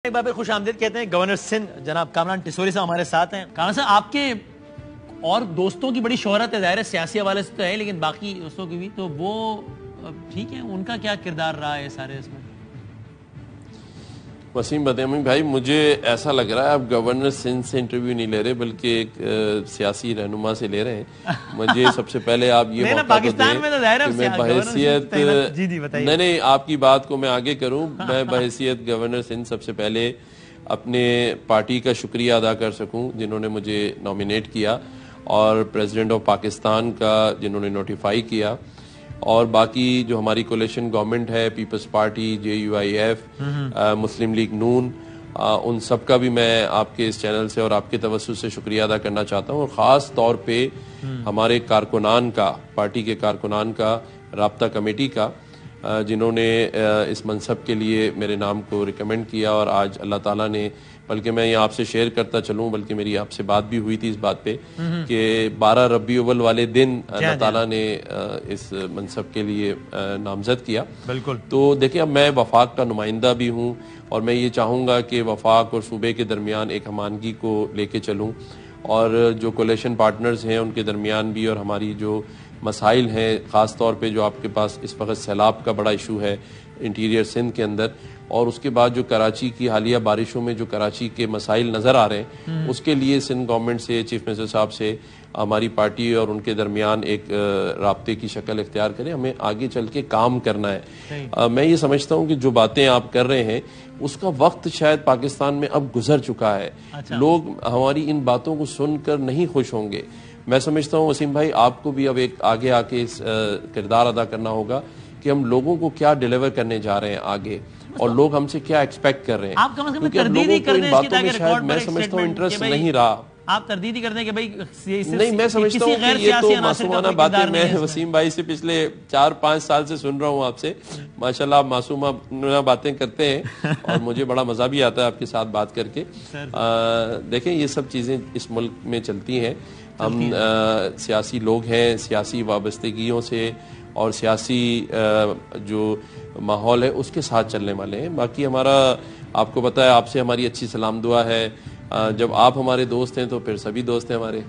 एक बार फिर खुश आमदीद कहते हैं। गवर्नर सिंध जनाब कामरान टिसोरी साहब हमारे साथ हैं। कामरान साहब, आपके और दोस्तों की बड़ी शोहरत है, ज़ाहिर है सियासी हवाले से तो है, लेकिन बाकी दोस्तों की भी, तो वो ठीक है, उनका क्या किरदार रहा है सारे इसमें? वसीम बदामी भाई, मुझे ऐसा लग रहा है आप गवर्नर सिंध से इंटरव्यू नहीं ले रहे बल्कि एक सियासी रहनुमा से ले रहे हैं। मुझे सबसे पहले आप ये मौका तो दें कि मैं बहैसियत नहीं, आपकी बात को मैं आगे करूं। मैं बहैसियत गवर्नर सिंध सबसे पहले अपने पार्टी का शुक्रिया अदा कर सकूं जिन्होंने मुझे नॉमिनेट किया, और प्रेसिडेंट ऑफ पाकिस्तान का जिन्होंने नोटिफाई किया, और बाकी जो हमारी कोलिशन गवर्नमेंट है, पीपल्स पार्टी, JUIF, मुस्लिम लीग नून, उन सब का भी मैं आपके इस चैनल से और आपके तवज्जुह से शुक्रिया अदा करना चाहता हूँ। और ख़ास तौर पे हमारे कारकुनान का, पार्टी के कारकुनान का, राब्ता कमेटी का, जिन्होंने इस मनसब के लिए मेरे नाम को रिकमेंड किया। और आज अल्लाह ताला ने, बल्कि मैं ये आपसे शेयर करता चलूं, बल्कि मेरी आपसे बात भी हुई थी इस बात पे कि 12 रबी अव्वल वाले दिन अल्लाह ताला ने इस मनसब के लिए नामजद किया। बिल्कुल। तो देखिए, अब मैं वफाक का नुमाइंदा भी हूँ और मैं ये चाहूँगा कि वफाक और सूबे के दरमियान एक हमानगी को लेके चलूँ, और जो कोलिशन पार्टनर्स हैं उनके दरमियान भी, और हमारी जो मसाइल हैं, ख़ास तौर पे जो आपके पास इस वक्त सैलाब का बड़ा इशू है इंटीरियर सिंध के अंदर, और उसके बाद जो कराची की हालिया बारिशों में जो कराची के मसाइल नज़र आ रहे हैं, उसके लिए सिंध गवर्नमेंट से, चीफ मिनिस्टर साहब से हमारी पार्टी और उनके दरमियान एक राब्ते की शक्ल इख्तियार करें। हमें आगे चल के काम करना है। मैं ये समझता हूँ कि जो बातें आप कर रहे हैं उसका वक्त शायद पाकिस्तान में अब गुजर चुका है। लोग हमारी इन बातों को सुनकर नहीं खुश होंगे। मैं समझता हूँ वसीम भाई, आपको भी अब एक आगे आके इस किरदार अदा करना होगा कि हम लोगों को क्या डिलीवर करने जा रहे हैं आगे, और लोग हमसे क्या एक्सपेक्ट कर रहे हैं। आप कम से कम तरदीद ही कर दें इसकी, ताकि रिकॉर्ड मैं समझता हूँ इंटरेस्ट नहीं रहा। आप तरदीद ही कर दें कि भाई नहीं, मैं समझता हूँ कि ये तो मासूमाना बातें मैं वसीम भाई से पिछले 4-5 साल से सुन रहा हूँ आपसे। माशाल्लाह आप मासूमाना बातें करते हैं और मुझे बड़ा मजा भी आता है आपके साथ बात करके। देखें, ये सब चीजें इस मुल्क में चलती हैं। हम सियासी लोग हैं, सियासी वाबस्तगियों से और सियासी जो माहौल है उसके साथ चलने वाले हैं। बाकी हमारा, आपको पता है, आपसे हमारी अच्छी सलाम दुआ है। जब आप हमारे दोस्त हैं तो फिर सभी दोस्त हैं हमारे।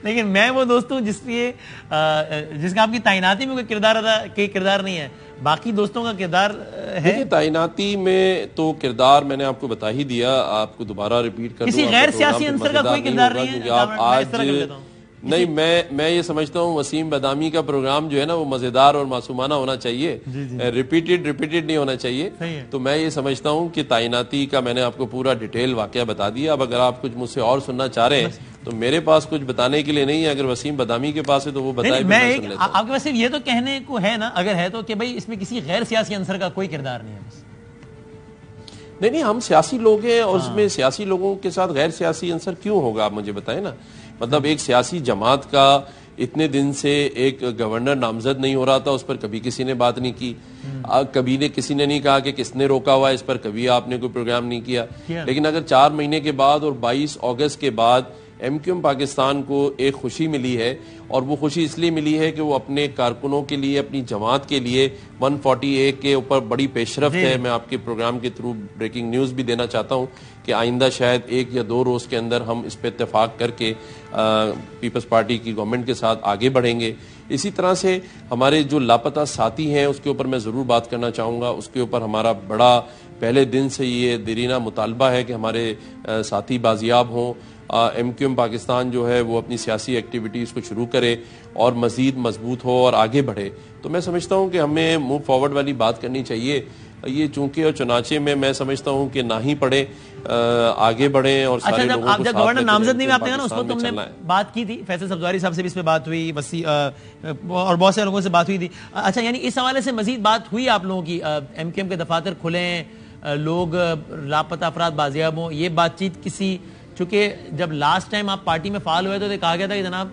लेकिन मैं वो दोस्त हूँ जिसका आपकी तैनाती में कोई किरदार नहीं है, बाकी दोस्तों का किरदार है। तैनाती में तो किरदार मैंने आपको बता ही दिया, आपको दोबारा रिपीट कर दूं। किसी गैर सियासी अंसर का कोई किरदार नहीं है। आप आज नहीं, मैं ये समझता हूँ वसीम बदामी का प्रोग्राम जो है ना, वो मजेदार और मासूमाना होना चाहिए, रिपीटेड नहीं होना चाहिए। तो मैं ये समझता हूँ कि तैनाती का मैंने आपको पूरा डिटेल वाकया बता दिया। अब अगर आप कुछ मुझसे और सुनना चाह रहे हैं तो मेरे पास कुछ बताने के लिए नहीं है। अगर वसीम बदामी के पास है तो वो बताए। आपके पास सिर्फ ये तो कहने को है ना, अगर है तो, कि भाई इसमें किसी गैर सियासी अंसर का कोई किरदार नहीं है। बस नहीं, हम सियासी लोग हैं और उसमें सियासी लोगों के साथ गैर सियासी अंसर क्यों होगा, आप मुझे बताएं ना। मतलब एक सियासी जमात का इतने दिन से एक गवर्नर नामजद नहीं हो रहा था, उस पर कभी किसी ने बात नहीं की। कभी किसी ने नहीं कहा कि किसने रोका हुआ है इस पर, कभी आपने कोई प्रोग्राम नहीं किया। लेकिन अगर 4 महीने के बाद और 22 अगस्त के बाद MQM पाकिस्तान को एक खुशी मिली है, और वो खुशी इसलिए मिली है कि वो अपने कारकुनों के लिए, अपनी जमात के लिए 140A के ऊपर बड़ी पेशरफ्त है। मैं आपके प्रोग्राम के थ्रू ब्रेकिंग न्यूज़ भी देना चाहता हूँ कि आइंदा शायद 1 या 2 रोज़ के अंदर हम इस पर इत्तेफाक करके पीपल्स पार्टी की गवर्नमेंट के साथ आगे बढ़ेंगे। इसी तरह से हमारे जो लापता साथी हैं उसके ऊपर मैं ज़रूर बात करना चाहूँगा। उसके ऊपर हमारा बड़ा पहले दिन से ये देरीना मुतालबा है कि हमारे साथी बाजियाब हों। MQM पाकिस्तान जो है वो अपनी सियासी एक्टिविटीज़ को शुरू करे और मज़ीद मजबूत हो और आगे बढ़े। तो मैं समझता हूँ कि हमें मूव फॉरवर्ड वाली बात करनी चाहिए। ये चूंकि और चुनाचे में मैं समझता हूँ कि ना ही पढ़े, आगे बढ़ें और सारे लोगों को आप जब गवर्नर नामजद नहीं आपने ना, उस वक्त तुमने बात की थी, फैसल सब्ज़वारी साहब से भी इस पे बात हुई, वसी और बहुत से लोगों से बात हुई थी। अच्छा, यानी इस हवाले से मजीद बात हुई आप लोगों की? MQM के दफातर खुलें, लोग लापता अफराद बाजियाब हों, ये बातचीत किसी, चूंकि जब लास्ट टाइम आप पार्टी में फाल हुए तो कहा गया था कि जनाब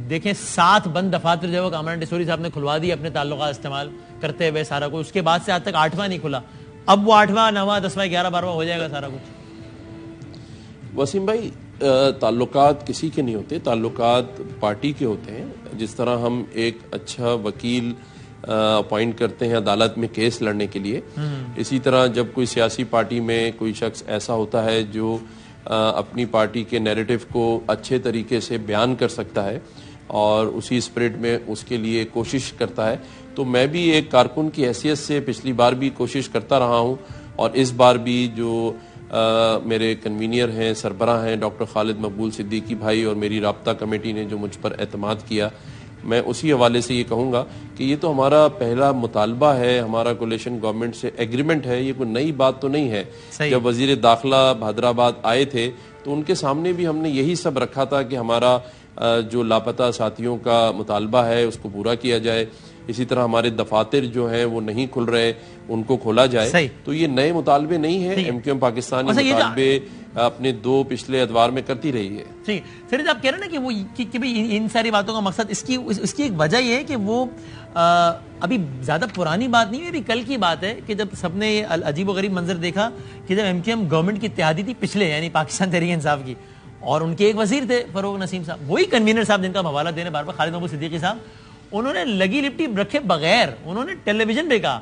देखें 7 बंद दफातर जो कामरान टिसोरी साहब ने खुलवा दी अपने ताल्लुकात इस्तेमाल करते हुए सारा कुछ। उसके बाद से आज तक 8वां नहीं खुला। अब वो 8वां, 9वां, 10वां, 11वां, 12वां हो जाएगा सारा कुछ। वसीम भाई, ताल्लुकात किसी के नहीं होते, ताल्लुकात पार्टी के होते हैं। जिस तरह हम एक अच्छा वकील अपॉइंट करते हैं अदालत में केस लड़ने के लिए। इसी तरह जब कोई सियासी पार्टी में कोई शख्स ऐसा होता है जो अपनी पार्टी के नैरेटिव को अच्छे तरीके से बयान कर सकता है और उसी स्पिरिट में उसके लिए कोशिश करता है, तो मैं भी एक कारकुन की हैसियत से पिछली बार भी कोशिश करता रहा हूं और इस बार भी जो मेरे कन्वीनियर हैं, सरबराह हैं डॉक्टर खालिद मकबूल सिद्दीकी भाई और मेरी राब्ता कमेटी ने जो मुझ पर एतमाद किया, मैं उसी हवाले से ये कहूँगा कि ये तो हमारा पहला मुतालबा है, हमारा कोलिशन गवर्नमेंट से एग्रीमेंट है, ये कोई नई बात तो नहीं है। जब वजीर दाखिला हैदराबाद आए थे तो उनके सामने भी हमने यही सब रखा था कि हमारा जो लापता साथियों का मुतालबा है उसको पूरा किया जाए। इसी तरह हमारे दफातर जो हैं वो नहीं खुल रहे, उनको खोला जाए। तो ये नए मुतालबे नहीं है, एमक्यूएम पाकिस्तान मुतालबे अपने दो पिछले अदवार में करती रही है। ठीक, फिर आप कह रहे हैं ना कि वो कि भाई इन सारी बातों का मकसद इसकी एक वजह ये है कि वो अभी ज्यादा पुरानी बात नहीं है, अभी कल की बात है कि जब सबने अजीब व गरीब मंजर देखा कि जब एमक्यूएम गवर्नमेंट की इत्तेहादी थी पिछले, यानी पाकिस्तान तहरीक इंसाफ की, और उनके एक वजीर थे फरूक नसीम साहब, वही कन्वीनर साहब जिनका हवाला देने बार बार खालिद मकबूल सिद्दीकी साहब, उन्होंने लगी लिपटी रखे बगैर उन्होंने टेलीविजन पे कहा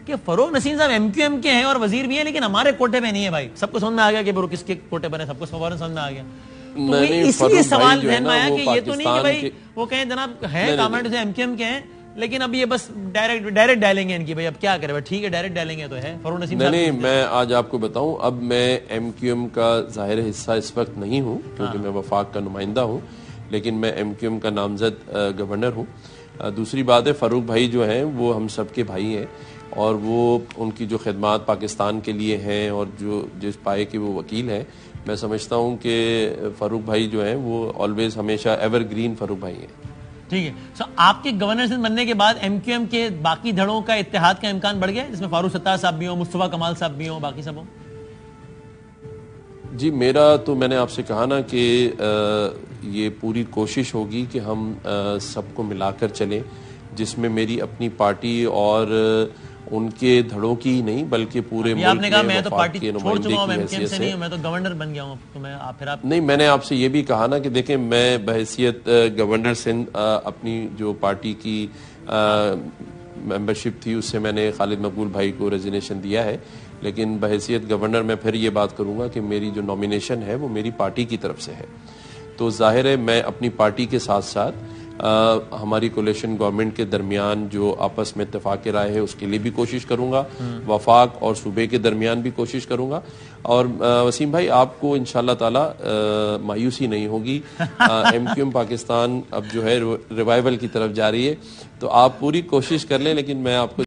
कि फरूक नसीम साहब एमक्यूएम के हैं और वजीर भी हैं, लेकिन हमारे कोटे पे नहीं है। भाई सबको समझ में आ गया कि वो किसके कोटे पर है, सबको फौरन समझ में आ गया। तो इसलिए सवाल ध्यान में आया कि ये तो नहीं कि भाई वो कहें जनाब है कमेंट से एमक्यूएम के हैं, लेकिन अब ये बस डायरेक्ट डालेंगे इनकी, भाई अब क्या करें, ठीक है डायरेक्ट डालेंगे तो है फरूक नसीम साहब। नहीं, मैं आज आपको बताऊं, अब मैं एमक्यूएम का जाहिर हिस्सा इस वक्त नहीं हूं क्योंकि मैं वफाक का नुमाइंदा हूं, लेकिन मैं एमक्यूएम का नामजद गवर्नर हूं। दूसरी बात है, फारूक भाई जो हैं वो हम सब के भाई हैं और वो उनकी जो खिदमात पाकिस्तान के लिए हैं और जो जिस पाए के वो वकील हैं, मैं समझता हूं कि फारूक भाई जो हैं वो ऑलवेज हमेशा एवरग्रीन फारूक भाई हैं। ठीक है, सो आपके गवर्नर से बनने के बाद एमक्यूएम के बाकी धड़ों का इत्तेहाद का इम्कान बढ़ गया, जिसमें फारूक सत्तार साहब भी हो, मुस्तफा कमाल साहब भी हो, बाकी सब हो? जी, मेरा तो मैंने आपसे कहा ना कि ये पूरी कोशिश होगी कि हम सबको मिलाकर चलें, जिसमें मेरी अपनी पार्टी और उनके धड़ों की ही नहीं बल्कि पूरे मुल्क आपने कहा मैं तो पार्टी छोड़ चुका हूं, एमक्यूएम से नहीं हूं, मैं तो गवर्नर बन गया हूं, तो मैं फिर आप नहीं, मैंने आपसे ये भी कहा ना कि देखें, मैं बहैसियत गवर्नर सिंध अपनी जो पार्टी की मेंबरशिप थी उससे मैंने खालिद मकबूल भाई को रेजिग्नेशन दिया है, लेकिन बहैसियत गवर्नर मैं फिर ये बात करूंगा कि मेरी जो नॉमिनेशन है वो मेरी पार्टी की तरफ से है। तो जाहिर है मैं अपनी पार्टी के साथ साथ हमारी कोलिशन गवर्नमेंट के दरमियान जो आपस में इत्तेफाक राय है उसके लिए भी कोशिश करूंगा, वफाक और सूबे के दरमियान भी कोशिश करूंगा। और वसीम भाई, आपको इंशाल्लाह ताला मायूसी नहीं होगी, एमक्यूएम पाकिस्तान अब जो है रिवाइवल की तरफ जा रही है, तो आप पूरी कोशिश कर लें, लेकिन मैं आपको